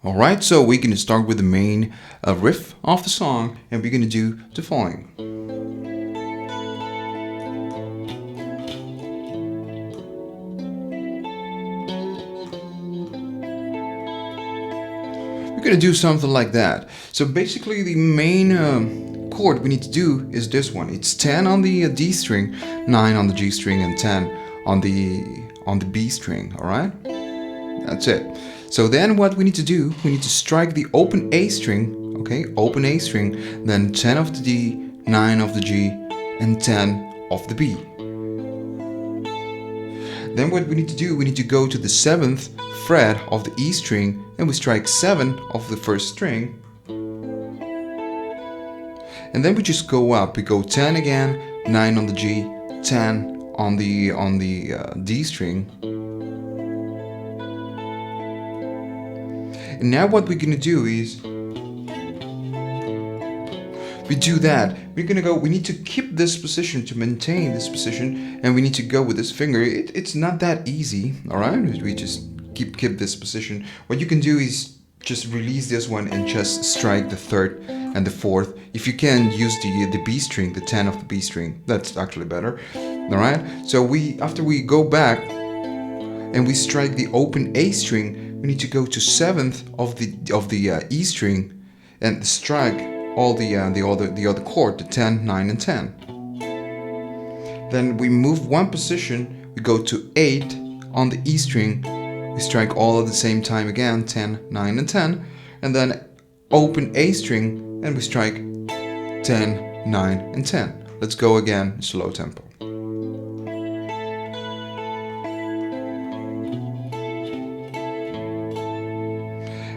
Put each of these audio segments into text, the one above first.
Alright, so we're going to start with the main riff of the song, and we're going to do the following. We're going to do something like that. So basically the main chord we need to do is this one. It's 10 on the D string, 9 on the G string, and 10 on the B string, alright? That's it. So then what we need to do, we need to strike the open A string, okay, open A string, then 10 of the D, 9 of the G, and 10 of the B. Then what we need to do, we need to go to the 7th fret of the E string, and we strike 7 of the first string. And then we just go up, we go 10 again, 9 on the G, 10 on the D string. And now what we're gonna do is we do that. We're gonna go. We need to keep this position to maintain this position, and we need to go with this finger. It's not that easy, all right? We just keep this position. What you can do is just release this one and just strike the 3rd and the 4th. If you can use the B string, the 10 of the B string, that's actually better. All right. So after we go back and we strike the open A string, we need to go to 7th of the E string and strike all the other chord, the 10, 9, and 10. Then we move one position, we go to 8 on the E string, we strike all at the same time again, 10, 9, and 10, and then open A string and we strike 10, 9, and 10. Let's go again, slow tempo.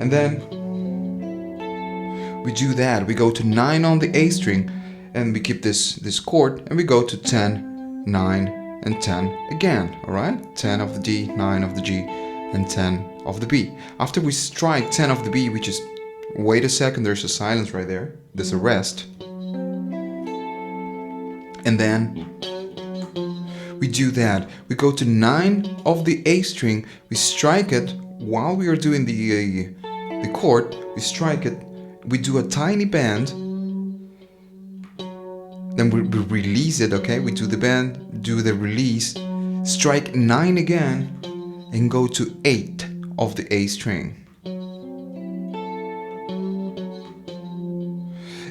And then we do that. We go to 9 on the A string and we keep this chord, and we go to 10, 9, and 10 again. Alright? 10 of the D, 9 of the G, and 10 of the B. After we strike 10 of the B, we just wait a second, there's a silence right there. There's a rest. And then we do that. We go to 9 of the A string, we strike it while we are doing the chord, we strike it, we do a tiny bend, then we release it, okay? We do the bend, do the release, strike 9 again, and go to 8 of the A string.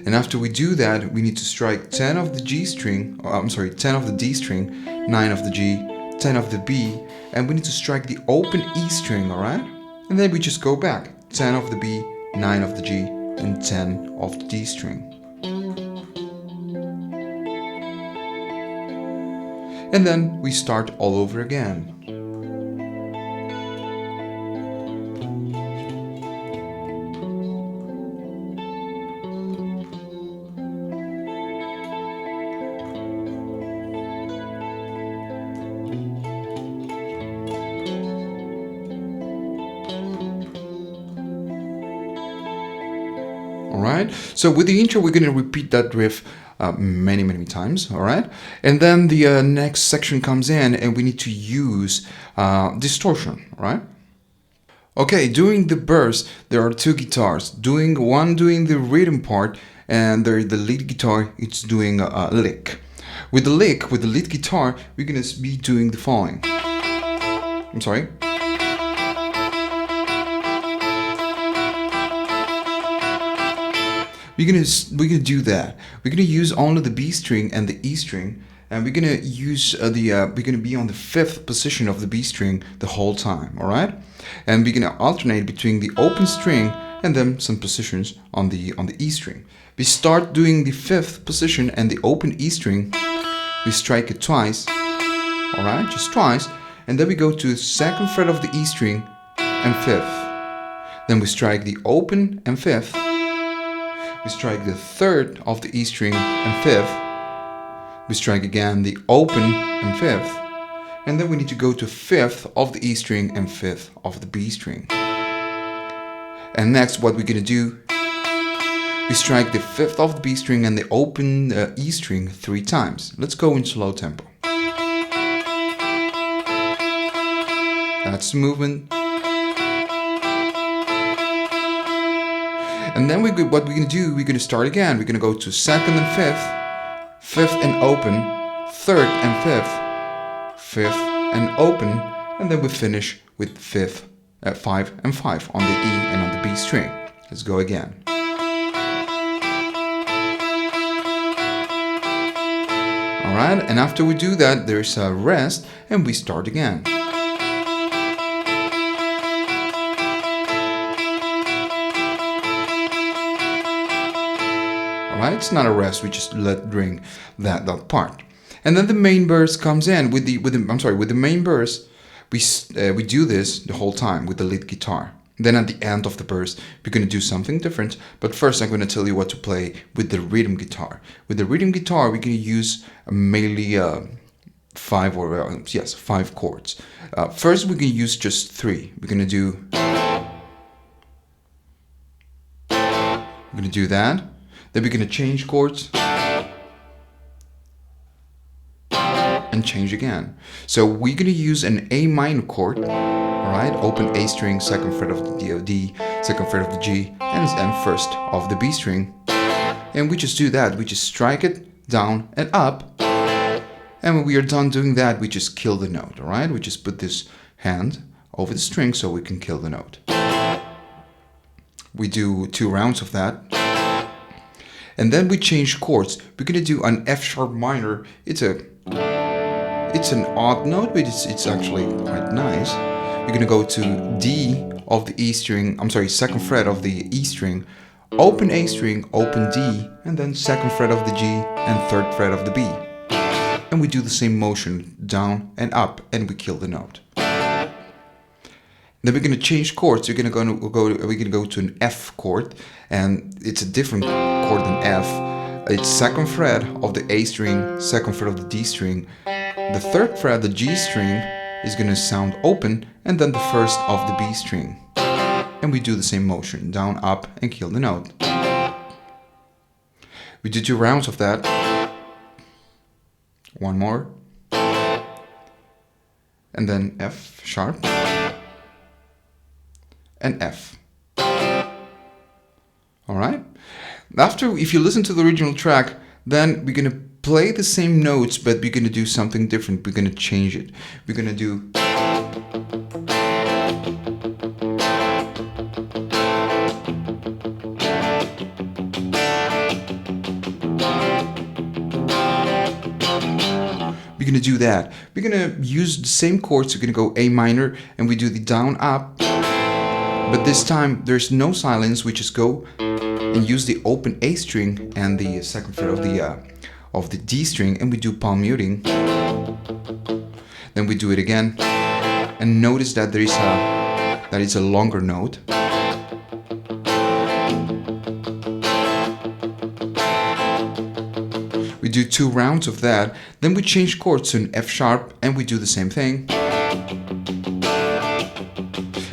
And after we do that, we need to strike 10 of the G string, 10 of the D string, 9 of the G, 10 of the B, and we need to strike the open E string, alright? And then we just go back, 10 of the B, 9 of the G, and 10 of the D string. And then we start all over again. Alright, so with the intro we're going to repeat that riff many times, alright? And then the next section comes in and we need to use distortion, right? Okay, during the verse there are 2 guitars, one doing the rhythm part, and the lead guitar it's doing a lick. With the lead guitar, we're going to be doing the following. I'm sorry. We're gonna do that. We're gonna use only the B string and the E string, and we're gonna use we're gonna be on the 5th position of the B string the whole time. All right, and we're gonna alternate between the open string and then some positions on the E string. We start doing the 5th position and the open E string. We strike it twice. All right, just twice, and then we go to the 2nd fret of the E string and 5th. Then we strike the open and 5th. We strike the 3rd of the E string and 5th. We strike again the open and 5th. And then we need to go to 5th of the E string and 5th of the B string. And next what we're gonna do, we strike the 5th of the B string and the open E string 3 times. Let's go in slow tempo. That's the movement. And then what we're gonna do, we're gonna start again. We're gonna go to second and fifth, fifth and open, third and fifth, fifth and open, and then we finish with fifth, 5 and 5 on the E and on the B string. Let's go again. Alright, and after we do that, there's a rest and we start again. Alright, it's not a rest, we just let ring that part. And then the main verse comes in with the main verse. We do this the whole time with the lead guitar. Then at the end of the verse, we're going to do something different. But first, I'm going to tell you what to play with the rhythm guitar. With the rhythm guitar, we're going to use mainly 5 chords. First, we're going to use just 3. We're going to do that. Then we're going to change chords and change again. So we're going to use an A minor chord, all right? Open A string, second fret of the D, second fret of the G, and first of the B string. And we just do that. We just strike it down and up. And when we are done doing that, we just kill the note, all right? We just put this hand over the string so we can kill the note. We do 2 rounds of that. And then we change chords. We're going to do an F sharp minor. It's an odd note, but it's actually quite nice. We're going to go to D of the E string, second fret of the E string, open A string, open D, and then second fret of the G and third fret of the B. And we do the same motion down and up, and we kill the note. Then we're going to change chords. We're going to go to an F chord, and it's a different chord than F. It's second fret of the A string, second fret of the D string. The third fret, the G string, is going to sound open, and then the first of the B string. And we do the same motion, down, up, and kill the note. We do 2 rounds of that. One more. And then F sharp. And F. Alright? After, if you listen to the original track, then we're going to play the same notes, but we're going to do something different. We're going to change it. We're going to do... We're going to do that. We're going to use the same chords. We're going to go A minor, and we do the down, up. But this time, there's no silence. We just go and use the open A string and the second fret of the D string, and we do palm muting. Then we do it again, and notice that it's a longer note. We do 2 rounds of that. Then we change chords to an F sharp, and we do the same thing.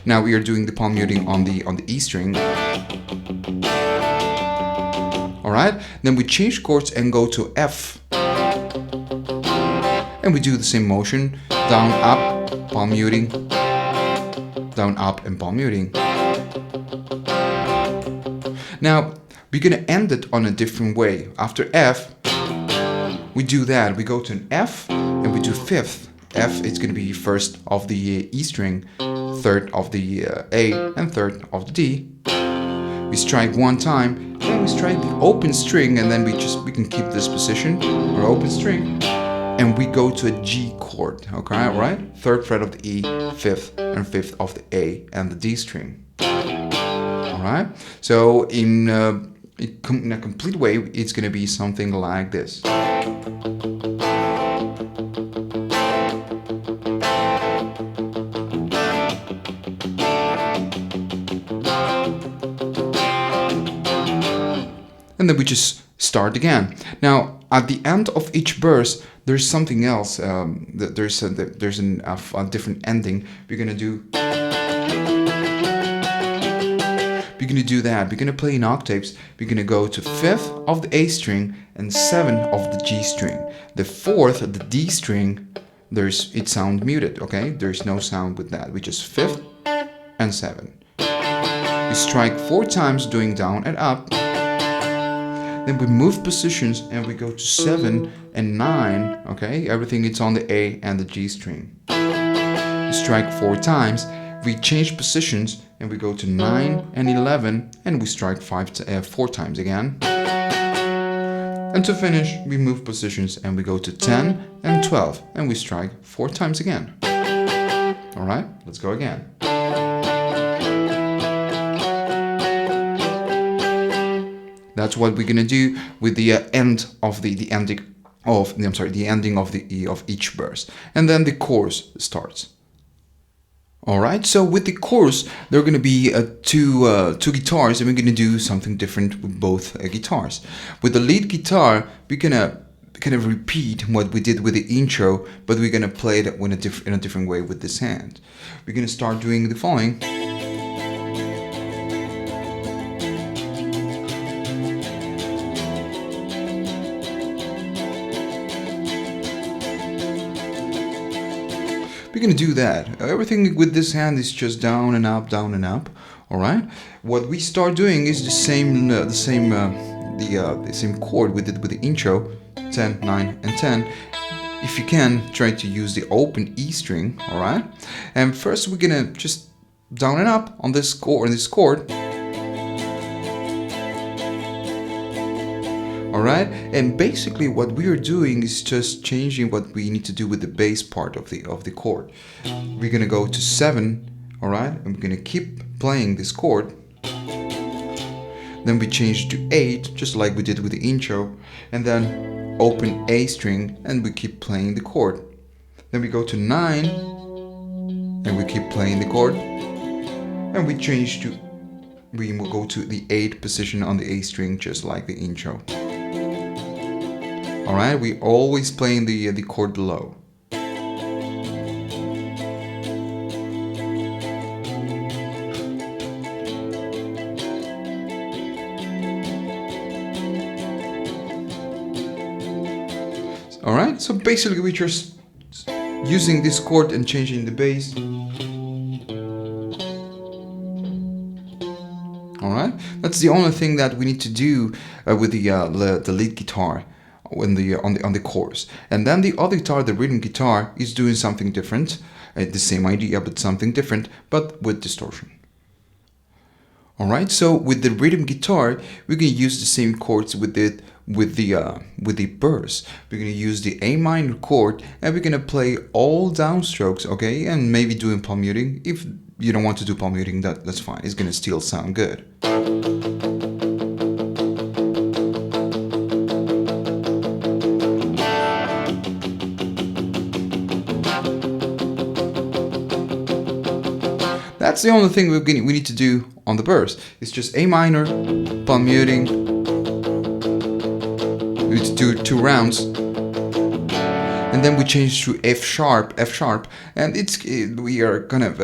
Now we are doing the palm muting on the E string. Alright, then we change chords and go to F. And we do the same motion, down, up, palm muting, down, up, and palm muting. Now, we're going to end it on a different way. After F, we do that. We go to an F, and we do fifth. F is going to be first of the E string, third of the A, and third of the D. We strike 1 time, then we strike the open string, and then we can keep this position, or open string, and we go to a G chord, okay, right? Third fret of the E, fifth, and fifth of the A and the D string. Alright, so in a complete way, it's going to be something like this. And then we just start again. Now, at the end of each verse, there's something else. There's a different ending. We're gonna do that. We're gonna play in octaves. We're gonna go to fifth of the A string and 7 of the G string. The fourth, the D string, it sound muted. Okay, there's no sound with that. We just fifth and 7. We We strike 4 times doing down and up. Then we move positions and we go to 7 and 9, okay? Everything is on the A and the G string. We strike 4 times, we change positions and we go to 9 and 11 and we strike 4 times again. And to finish, we move positions and we go to 10 and 12 and we strike 4 times again. Alright, let's go again. That's what we're gonna do with the end of the ending of each verse, and then the chorus starts. All right. So with the chorus, there are gonna be two guitars, and we're gonna do something different with both guitars. With the lead guitar, we're gonna kind of repeat what we did with the intro, but we're gonna play it in a different way with this hand. We're gonna start doing the following. We're gonna do that. Everything with this hand is just down and up, down and up. All right. What we start doing is the same chord we did with the intro, 10, 9, and 10. If you can, try to use the open E string. All right. And first, we're gonna just down and up on this chord. Alright, and basically what we are doing is just changing what we need to do with the bass part of the chord. We're gonna go to 7, alright, and we're gonna keep playing this chord. Then we change to 8, just like we did with the intro, and then open A string, and we keep playing the chord. Then we go to 9, and we keep playing the chord, and we will go to the 8 position on the A string, just like the intro. Alright, we always playing the chord below. Alright, so basically we're just using this chord and changing the bass. Alright, that's the only thing that we need to do with the lead guitar on the chorus. And then the other guitar, the rhythm guitar, is doing something different. The same idea, but something different, but with distortion. Alright, so with the rhythm guitar, we're gonna use the same chords with the burst. We're gonna use the A minor chord, and we're gonna play all downstrokes, okay, and maybe doing palm muting. If you don't want to do palm muting, that's fine. It's gonna still sound good. That's the only thing we need to do on the burst. It's just A minor, palm muting. We need to do 2 rounds, and then we change to F sharp, and we are kind of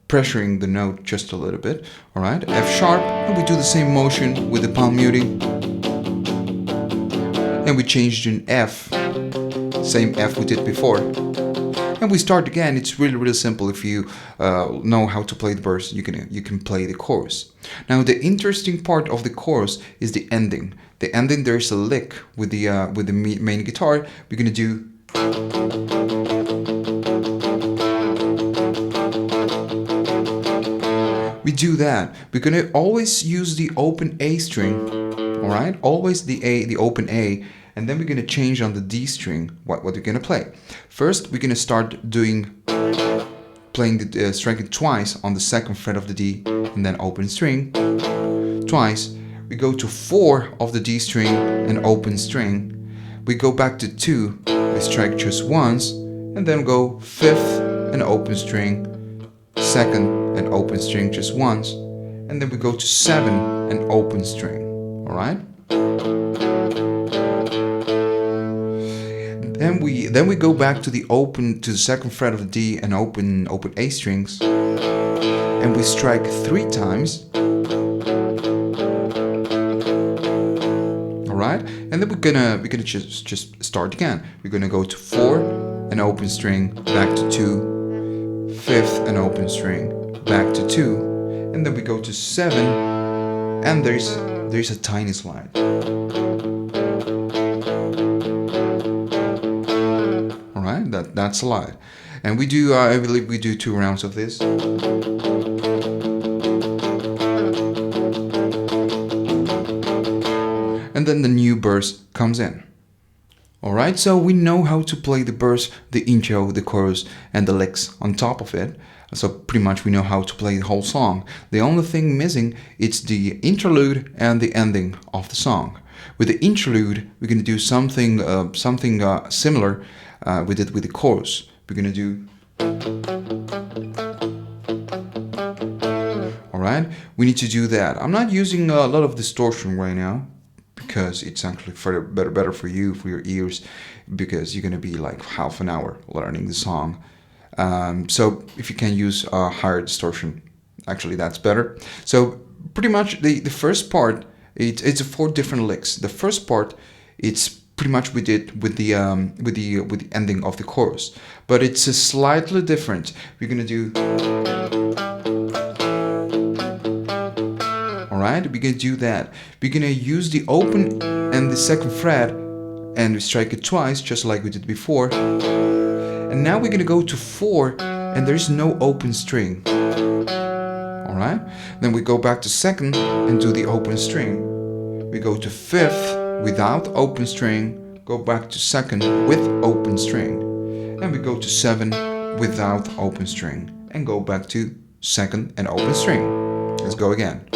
pressuring the note just a little bit. All right, F sharp, and we do the same motion with the palm muting, and we change to an F, same F we did before. And we start again. It's really simple. If you know how to play the verse, you can play the chorus. Now the interesting part of the chorus is the ending. The ending, there's a lick with the main guitar. We're gonna do. We do that. We're gonna always use the open A string. All right, always the open A. And then we're going to change on the D string what we're going to play. First, we're going to start playing the striking twice on the 2nd fret of the D, and then open string. Twice. We go to 4 of the D string and open string. We go back to 2, we strike just once, and then go 5th and open string, 2nd and open string just once, and then we go to 7 and open string. All right. Then we go back to the 2nd fret of the D and open A strings, and we strike 3 times. All right, and then we're gonna just start again. We're gonna go to 4 and open string, back to 2, 5th and open string, back to 2, and then we go to 7, and there's a tiny slide. All right, that's a slide, and we do I believe we do 2 rounds of this. And then the new verse comes in. Alright, so we know how to play the verse, the intro, the chorus, and the licks on top of it. So pretty much we know how to play the whole song. The only thing missing is the interlude and the ending of the song. With the interlude, we're going to do something similar with it with the chorus. We're going to do... Alright, we need to do that. I'm not using a lot of distortion right now, because it's actually better for you, for your ears, because you're going to be like half an hour learning the song. So if you can use a higher distortion, actually that's better. So pretty much the first part, it's 4 different licks. The first part, it's pretty much we did with the ending of the chorus, but it's a slightly different. We're going to do... Alright, we're going to do that. We're going to use the open and the second fret, and we strike it twice, just like we did before. And now we're going to go to 4, and there's no open string. Alright, then we go back to 2nd and do the open string. We go to 5th without open string, go back to 2nd with open string. And we go to 7 without open string, and go back to 2nd and open string. Let's go again.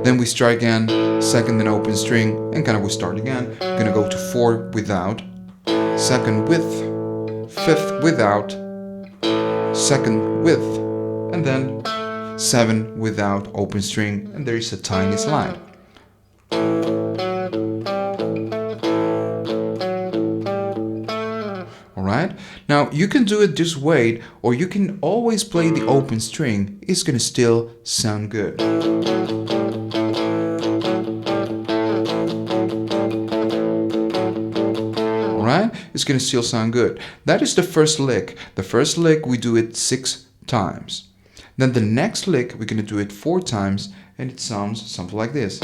Then we strike again, 2nd and open string, and we start again. We're gonna go to 4 without, 2nd with, 5th without, 2nd with, and then 7 without open string, and there is a tiny slide. Alright, now you can do it this way, or you can always play the open string. It's gonna still sound good. Alright, it's gonna still sound good. That is the first lick. The first lick we do it 6 times. Then the next lick we're gonna do it 4 times, and it sounds something like this.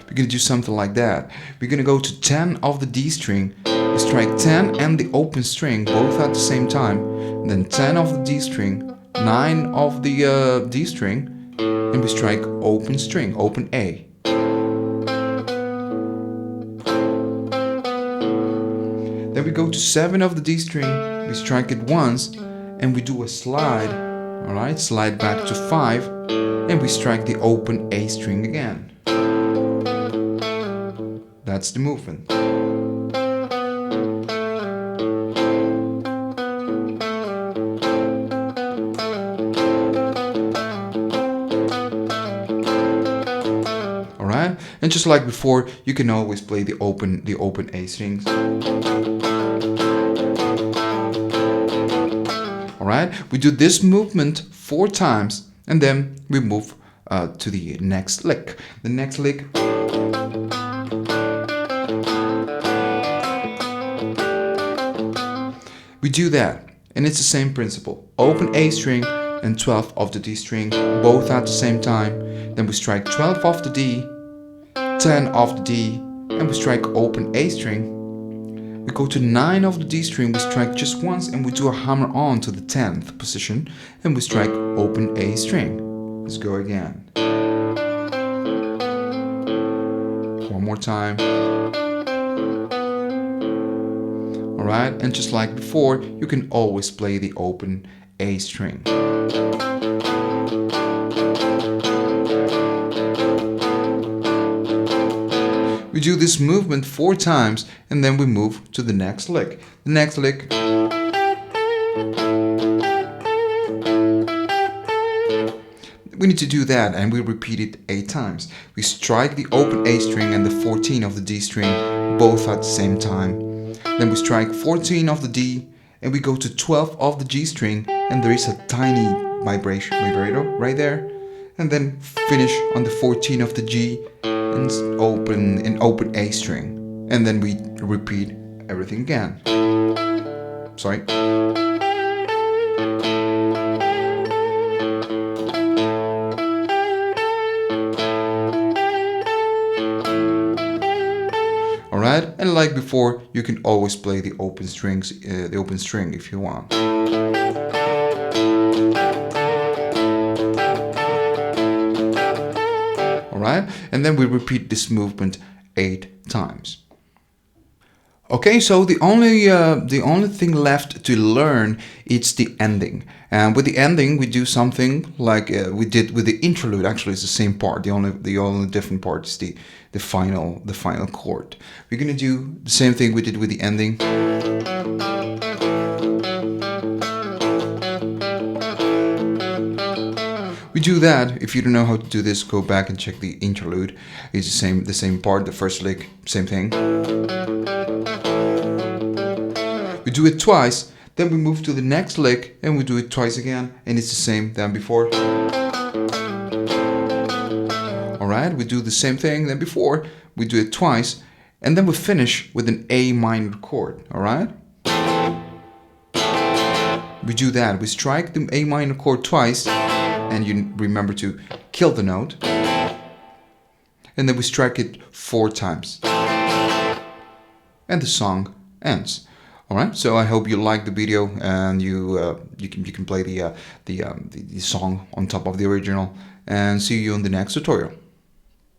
We're gonna do something like that. We're gonna go to 10 of the D string, we strike 10 and the open string both at the same time, and then 10 of the D string, 9 of the D string, and we strike open string, open A. Then we go to 7 of the D string, we strike it once, and we do a slide. Alright, slide back to 5, and we strike the open A string again. That's the movement. Alright, and just like before, you can always play the open A strings. Alright, we do this movement 4 times, and then we move to the next lick. The next lick. We do that, and it's the same principle. Open A string and 12 of the D string, both at the same time. Then we strike 12 of the D, 10 of the D, and we strike open A string. We go to 9 of the D string, we strike just once, and we do a hammer on to the 10th position, and we strike open A string. Let's go again. One more time. Alright, and just like before, you can always play the open A string. We do this movement 4 times, and then we move to the next lick. The next lick. We need to do that, and we repeat it 8 times. We strike the open A string and the 14 of the D string, both at the same time. Then we strike 14 of the D, and we go to 12 of the G string, and there is a tiny vibrato right there. And then finish on the 14 of the G and open A string. and then we repeat everything again. Sorry. Alright, and like before, you can always play the open strings, the open string if you want. Alright, and then we repeat this movement 8 times. Okay, so the only thing left to learn is the ending. And with the ending, we do something like we did with the interlude. Actually, it's the same part. The only different part is the final chord. We're gonna do the same thing we did with the ending. We do that. If you don't know how to do this, go back and check the interlude. It's the same part, the first lick, same thing. We do it twice, then we move to the next lick and we do it twice again, and it's the same than before. Alright, we do the same thing than before, we do it twice, and then we finish with an A minor chord, alright? We do that, we strike the A minor chord twice, and you remember to kill the note, and then we strike it 4 times, and the song ends. Alright, so I hope you liked the video and you can play the song on top of the original, and see you in the next tutorial.